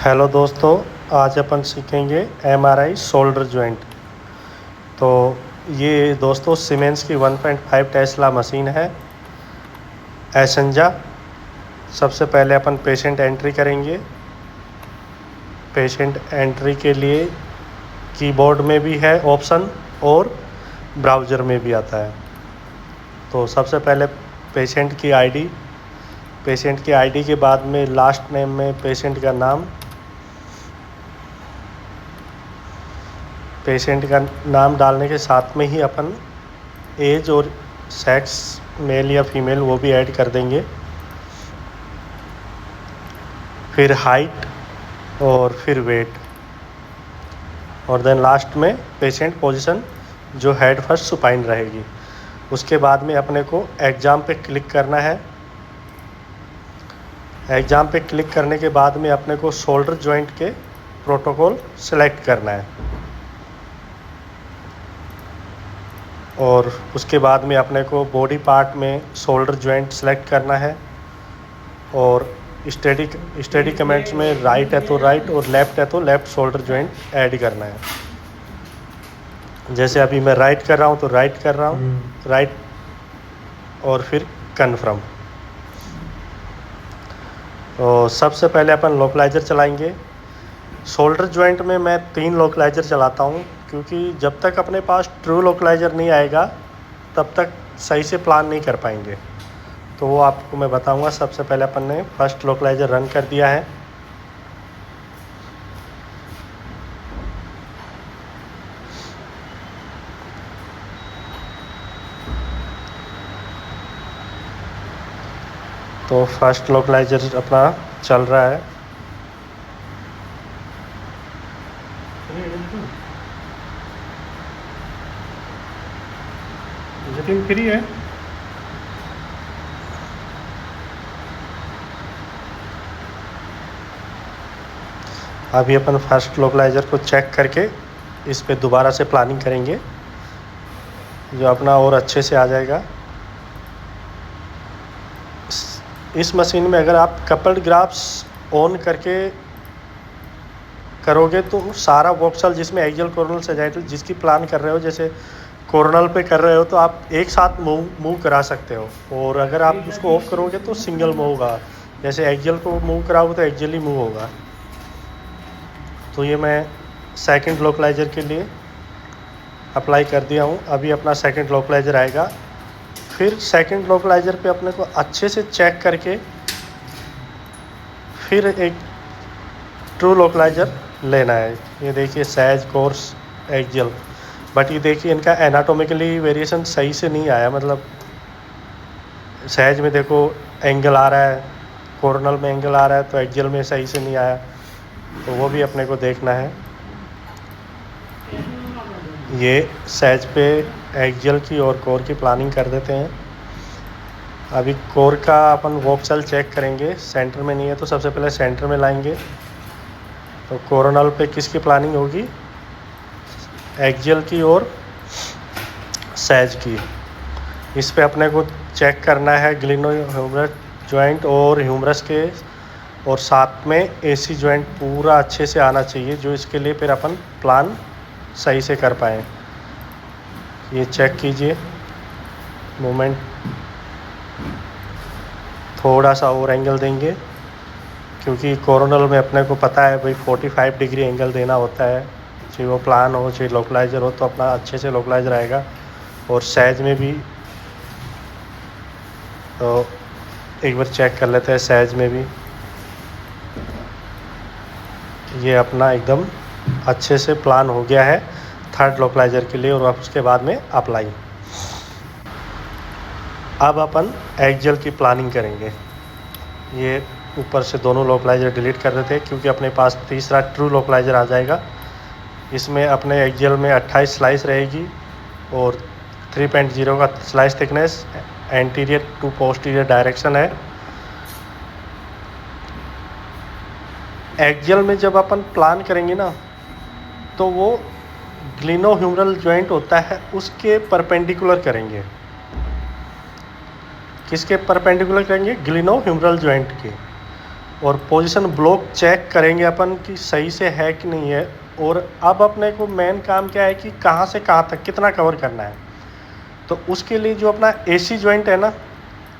Hello दोस्तों, आज अपन सीखेंगे एमआरआई शोल्डर जॉइंट। तो ये दोस्तों सीमेंस की 1.5 टेस्ला मशीन है एसेंजा। सबसे पहले अपन पेशेंट एंट्री करेंगे। पेशेंट एंट्री के लिए कीबोर्ड में भी है ऑप्शन और ब्राउज़र में भी आता है। तो सबसे पहले पेशेंट की आईडी के बाद में लास्ट नेम में पेशेंट का नाम, पेशेंट का नाम डालने के साथ में ही अपन एज और सेक्स मेल या फीमेल वो भी ऐड कर देंगे। फिर हाइट और फिर वेट, और देन लास्ट में पेशेंट पोजीशन जो हेड फर्स्ट सुपाइन रहेगी। उसके बाद में अपने को एग्ज़ाम पे क्लिक करना है। एग्ज़ाम पे क्लिक करने के बाद में अपने को शोल्डर जॉइंट के प्रोटोकॉल सेलेक्ट करना है, और उसके बाद में अपने को बॉडी पार्ट में शोल्डर जॉइंट सेलेक्ट करना है, और स्टडी कमेंट्स में राइट है तो राइट और लेफ़्ट है तो लेफ़्ट शोल्डर जॉइंट ऐड करना है। जैसे अभी मैं राइट कर रहा हूँ तो राइट कर रहा हूँ, राइट, और फिर कन्फर्म। तो सबसे पहले अपन लोकलाइजर चलाएंगे। शोल्डर जॉइंट में मैं 3 लोकलाइजर चलाता हूँ, क्योंकि जब तक अपने पास ट्रू लोकलाइजर नहीं आएगा तब तक सही से प्लान नहीं कर पाएंगे। तो वो आपको मैं बताऊंगा। सबसे पहले अपन ने फर्स्ट लोकलाइजर रन कर दिया है। तो फर्स्ट लोकलाइजर अपना चल रहा है। जतिन फ्री है। अभी अपन फर्स्ट लोकलाइजर को चेक करके इस पे दोबारा से प्लानिंग करेंगे, जो अपना और अच्छे से आ जाएगा। इस मशीन में अगर आप कपल्ड ग्राफ्स ऑन करके करोगे तो सारा वोक्सल जिसमें एक्सियल कोरोनल सैजिटल जिसकी प्लान कर रहे हो, जैसे कोरोनल पे कर रहे हो तो आप एक साथ मूव करा सकते हो, और अगर आप उसको ऑफ करोगे तो सिंगल मूव होगा। जैसे एक्सियल को मूव कराओगे तो एक्सियल ही मूव होगा। तो ये मैं सेकंड लोकलाइजर के लिए अप्लाई कर दिया हूँ। अभी अपना सेकंड लोकलाइजर आएगा। फिर सेकंड लोकलाइजर पे अपने को अच्छे से चेक करके फिर एक ट्रू लोकलाइजर लेना है। ये देखिए सैज, कोर्स, एक्सियल, बट ये देखिए इनका एनाटोमिकली वेरिएशन सही से नहीं आया। मतलब सैज में देखो एंगल आ रहा है, कोरोनल में एंगल आ रहा है, तो एक्सियल में सही से नहीं आया। तो वो भी अपने को देखना है। ये सैज पे एक्सियल की और कोर की प्लानिंग कर देते हैं। अभी कोर का अपन वोक्सल चेक करेंगे। सेंटर में नहीं है तो सबसे पहले सेंटर में लाएंगे। तो कोरोनल पे किसकी प्लानिंग होगी? एक्सियल की और सैज की। इस पे अपने को चेक करना है ग्लिनो ह्यूमरस जॉइंट और ह्यूमरस के, और साथ में एसी जॉइंट पूरा अच्छे से आना चाहिए, जो इसके लिए फिर अपन प्लान सही से कर पाएँ। ये चेक कीजिए। मोमेंट थोड़ा सा और एंगल देंगे, क्योंकि कोरोनल में अपने को पता है भाई 45 डिग्री एंगल देना होता है, चाहे वो प्लान हो चाहे लोकलाइजर हो, तो अपना अच्छे से लोकलाइजर आएगा। और सैज में भी तो एक बार चेक कर लेते हैं। सैज में भी ये अपना एकदम अच्छे से प्लान हो गया है थर्ड लोकलाइजर के लिए, और उसके बाद में अप्लाई। अब अपन एक्सियल की प्लानिंग करेंगे। ये ऊपर से दोनों लोकलाइजर डिलीट कर देते हैं, क्योंकि अपने पास तीसरा ट्रू लोकलाइजर आ जाएगा। इसमें अपने एक्सियल में 28 स्लाइस रहेगी और 3.0 का slice thickness, anterior to posterior direction है। एक्सियल में जब अपन प्लान करेंगे ना, तो वो ग्लिनो ह्यूमरल जॉइंट होता है उसके परपेंडिकुलर करेंगे। किसके परपेंडिकुलर करेंगे? ग्लिनो ह्यूमरल जॉइंट के। और पोजीशन ब्लॉक चेक करेंगे अपन कि सही से है कि नहीं है। और अब अपने को मेन काम क्या है कि कहाँ से कहाँ तक कितना कवर करना है। तो उसके लिए जो अपना AC जॉइंट है ना,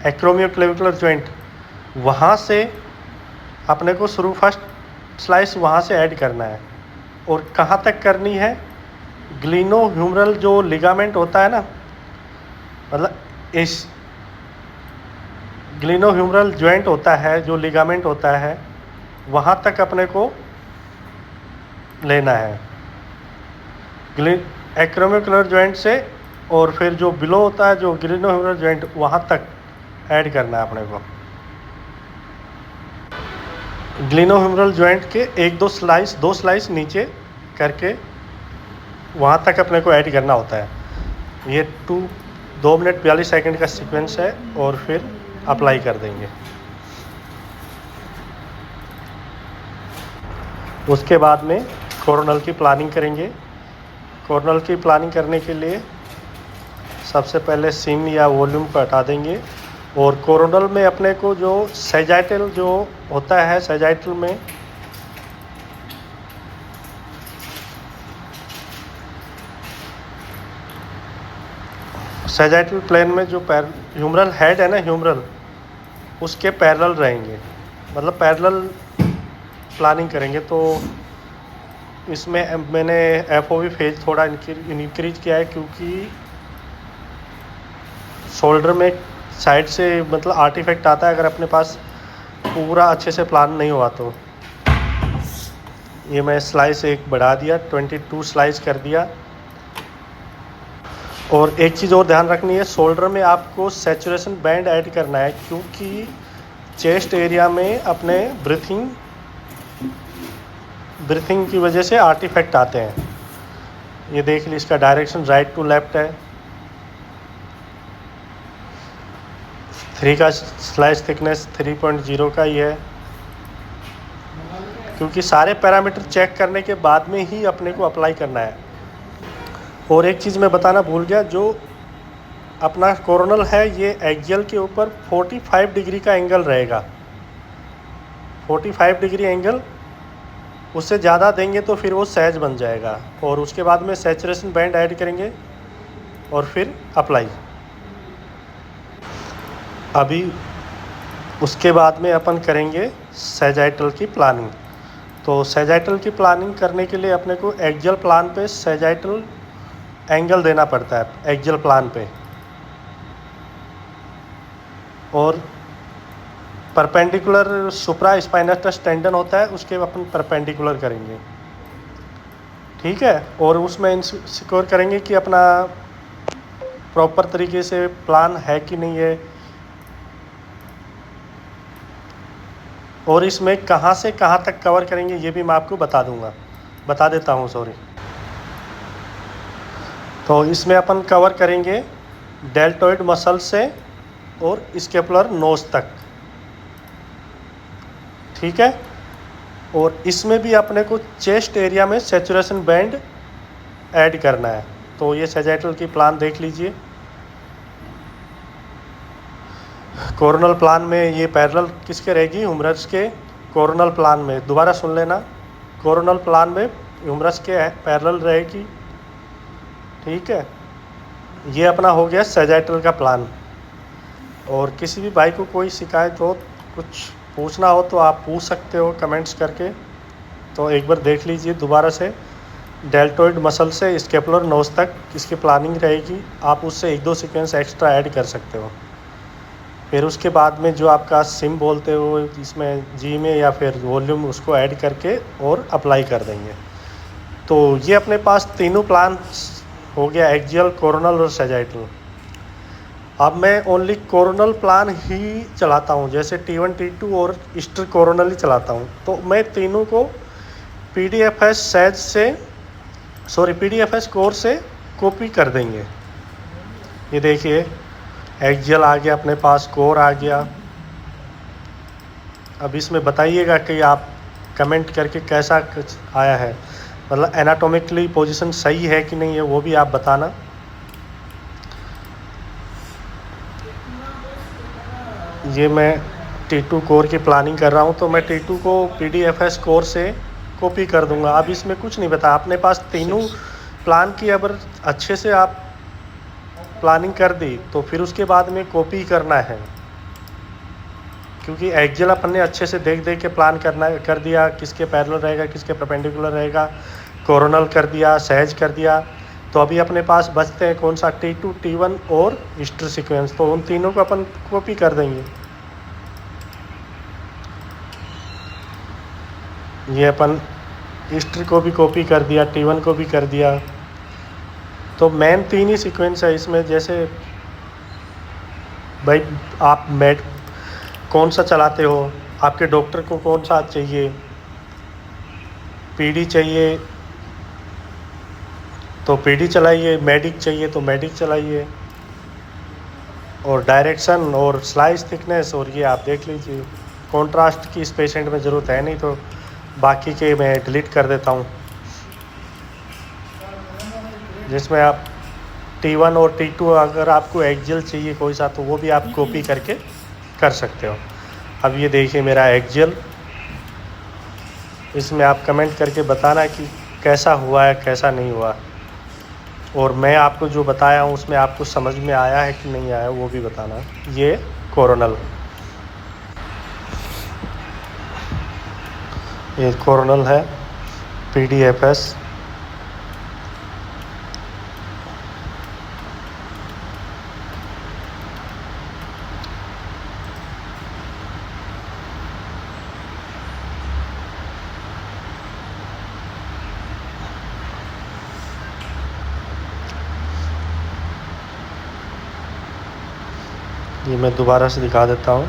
एक्रोमियोक्लेविकुलर जॉइंट, वहाँ से अपने को शुरू फर्स्ट स्लाइस वहाँ से ऐड करना है। और कहाँ तक करनी है, ग्लिनो ह्यूमरल जो लिगामेंट होता है ना, मतलब इस ग्लिनो ह्यूमरल जॉइंट होता है जो लिगामेंट होता है, वहाँ तक अपने को लेना है एक्रोमियोक्लेविकुलर जॉइंट से। और फिर जो बिलो होता है जो ग्लिनो ह्यूमरल जॉइंट, वहाँ तक ऐड करना है अपने को। ग्लिनो ह्यूमरल जॉइंट के दो स्लाइस नीचे करके वहाँ तक अपने को ऐड करना होता है। ये 2 मिनट 42 सेकंड का सीक्वेंस है और फिर अप्लाई कर देंगे। उसके बाद में कोरोनल की प्लानिंग करेंगे। कोरोनल की प्लानिंग करने के लिए सबसे पहले सिम या वॉल्यूम को हटा देंगे। और कोरोनल में अपने को जो सैजाइटल जो होता है, सैजाइटल में सैजाइटल प्लेन में जो ह्यूमरल हेड है ना, ह्यूमरल उसके पैरेलल रहेंगे, मतलब पैरेलल प्लानिंग करेंगे। तो इसमें मैंने FOV फेज थोड़ा इंक्रीज किया है, क्योंकि शोल्डर में साइड से मतलब आर्टिफैक्ट आता है अगर अपने पास पूरा अच्छे से प्लान नहीं हुआ तो। ये मैं स्लाइस एक बढ़ा दिया, 22 स्लाइस कर दिया। और एक चीज़ और ध्यान रखनी है, शोल्डर में आपको सैचुरेशन बैंड ऐड करना है, क्योंकि चेस्ट एरिया में अपने ब्रीथिंग की वजह से आर्टिफैक्ट आते हैं। ये देख ली, इसका डायरेक्शन राइट टू लेफ्ट है। 3 का स्लाइस थिकनेस 3.0 का ही है, क्योंकि सारे पैरामीटर चेक करने के बाद में ही अपने को अप्लाई करना है। और एक चीज़ मैं बताना भूल गया, जो अपना कोरोनल है ये एक्सियल के ऊपर 45 डिग्री का एंगल रहेगा। 45 डिग्री एंगल, उससे ज़्यादा देंगे तो फिर वो सैज बन जाएगा। और उसके बाद में सैचुरेशन बैंड ऐड करेंगे और फिर अप्लाई। अभी उसके बाद में अपन करेंगे सैजाइटल की प्लानिंग। तो सैजाइटल की प्लानिंग करने के लिए अपने को एक्सियल प्लान पे सैजाइटल एंगल देना पड़ता है, एक्सियल प्लान पे। और परपेंडिकुलर सुप्रा स्पाइनस टेंडन होता है, उसके अपन परपेंडिकुलर करेंगे, ठीक है। और उसमें इंश्योर करेंगे कि अपना प्रॉपर तरीके से प्लान है कि नहीं है। और इसमें कहाँ से कहाँ तक कवर करेंगे ये भी मैं आपको बता देता हूँ, सॉरी। तो इसमें अपन कवर करेंगे डेल्टॉइड मसल से और स्केपुलर नोज तक, ठीक है। और इसमें भी अपने को चेस्ट एरिया में सैचुरेशन बैंड ऐड करना है। तो ये सैजाइटल की प्लान देख लीजिए। कोरोनल प्लान में ये पैरेलल किसके रहेगी, ह्यूमरस के। कोरोनल प्लान में दोबारा सुन लेना, कोरोनल प्लान में ह्यूमरस के पैरेलल रहेगी, ठीक है। ये अपना हो गया सैजाइटल का प्लान। और किसी भी भाई को कोई शिकायत हो, कुछ पूछना हो तो आप पूछ सकते हो कमेंट्स करके। तो एक बार देख लीजिए दोबारा से, डेल्टॉइड मसल से स्केपुलर नोज तक इसकी प्लानिंग रहेगी। आप उससे 1-2 सीक्वेंस एक्स्ट्रा ऐड कर सकते हो। फिर उसके बाद में जो आपका सिम बोलते हो, इसमें जी में या फिर वॉल्यूम, उसको ऐड करके और अप्लाई कर देंगे। तो ये अपने पास तीनों प्लान हो गया, एक्सियल, कोरोनल और सैजाइटल। अब मैं ओनली कोरोनल प्लान ही चलाता हूँ, जैसे T1 T2 और ईस्टर कोरोनल ही चलाता हूँ। तो मैं तीनों को PDFS कोर से कॉपी कर देंगे। ये देखिए, एक्सियल आ गया अपने पास, कोर आ गया। अब इसमें बताइएगा कि आप कमेंट करके कैसा कुछ आया है, मतलब एनाटॉमिकली पोजीशन सही है कि नहीं है, वो भी आप बताना। ये मैं T2 कोर की प्लानिंग कर रहा हूँ, तो मैं T2 को PDFS कोर से कॉपी कर दूंगा। अब इसमें कुछ नहीं बता, अपने पास तीनों प्लान की अगर अच्छे से आप प्लानिंग कर दी तो फिर उसके बाद में कॉपी करना है, क्योंकि एक्सेल अपन ने अच्छे से देख के प्लान कर दिया, किसके पैरेलल रहेगा, किसके परपेंडिकुलर रहेगा, कोरोनल कर दिया, सहज कर दिया। तो अभी अपने पास बचते हैं कौन सा, T2, T1 और हिस्ट्री सीक्वेंस। तो उन तीनों को अपन कॉपी कर देंगे। ये अपन हिस्ट्री को भी कॉपी कर दिया, T1 को भी कर दिया। तो मेन 3 ही सीक्वेंस है इसमें। जैसे भाई आप मेड कौन सा चलाते हो, आपके डॉक्टर को कौन सा चाहिए, PD चाहिए तो PD चलाइए, मेडिक चाहिए तो मेडिक चलाइए, और डायरेक्शन और स्लाइस थिकनेस, और ये आप देख लीजिए। कॉन्ट्रास्ट की इस पेशेंट में ज़रूरत है नहीं, तो बाकी के मैं डिलीट कर देता हूँ। जिसमें आप T1 और T2 अगर आपको एक्सेल चाहिए कोई सा, तो वो भी आप कॉपी करके कर सकते हो। अब ये देखिए मेरा एक्सेल, इसमें आप कमेंट करके बताना कि कैसा हुआ है, कैसा नहीं हुआ, और मैं आपको जो बताया हूँ उसमें आपको समझ में आया है कि नहीं आया, वो भी बताना। ये कोरोनल, ये कोरोनल है PDFS। ये मैं दोबारा से दिखा देता हूँ।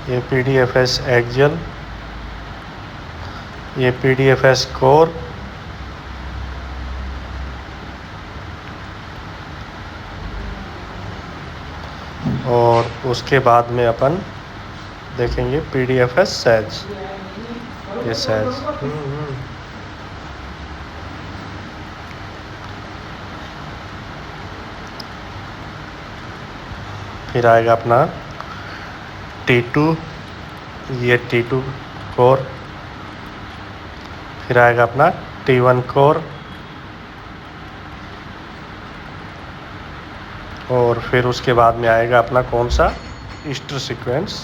ये PDFS एक्सेल, ये PDFS कोर, और उसके बाद में अपन देखेंगे PDFS सहज। ये सहज फिर आएगा अपना T2, ये T2 कोर, फिर आएगा अपना T1 कोर, और फिर उसके बाद में आएगा अपना कौन सा, हिस्ट्री सीक्वेंस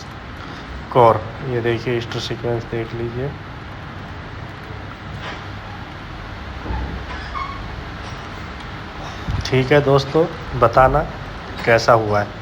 कोर। ये देखिए हिस्ट्री सीक्वेंस देख लीजिए। ठीक है दोस्तों, बताना कैसा हुआ है।